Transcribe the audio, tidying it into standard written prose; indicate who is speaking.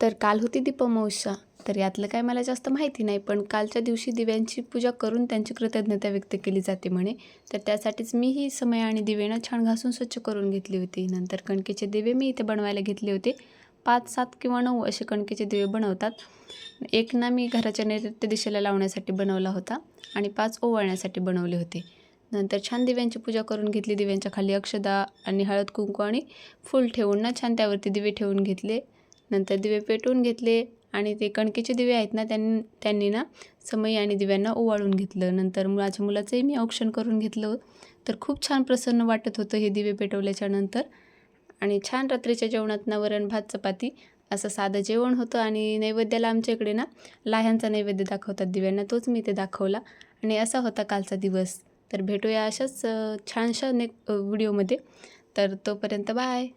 Speaker 1: तर काल होती दीपमावस्या. तर यातलं काय मला जास्त माहिती नाही, पण कालच्या दिवशी दिव्यांची पूजा करून त्यांची कृतज्ञता व्यक्त केली जाते म्हणे. तर त्यासाठीच मी ही समय आणि दिवे ना छान घासून स्वच्छ करून घेतली होती. नंतर कणकेचे दिवे मी इथे बनवायला घेतले होते. 5, 7 किंवा 9 असे कणकेचे दिवे बनवतात. एक ना मी घराच्या नैऋत्य दिशेला लावण्यासाठी बनवला होता आणि 5 ओवाळण्यासाठी बनवले होते. नंतर छान दिव्यांची पूजा करून घेतली. दिव्यांच्या खाली अक्षदा आणि हळद कुंकू आणि फूल ठेवून ना छान त्यावरती दिवे ठेवून घेतले. नंतर दिवे पेटवून घेतले आणि ते कणकेचे दिवे आहेत ना त्यांनी ना समई आणि दिव्यांना ओवाळून घेतलं. नंतर माझ्या मुलाचंही मी औक्षण करून घेतलं. तर खूप छान प्रसन्न वाटत होतं हे दिवे पेटवल्याच्या नंतर. आणि छान रात्रीच्या जेवणात ना वरण भात चपाती असं साधं जेवण होतं. आणि नैवेद्याला आमच्या इकडे ना लाह्यांचा नैवेद्य दाखवतात दिव्यांना, तोच मी ते दाखवला. आणि असा होता कालचा दिवस. तर भेटूया अशाच छानशा व्हिडिओमध्ये. तर तोपर्यंत बाय.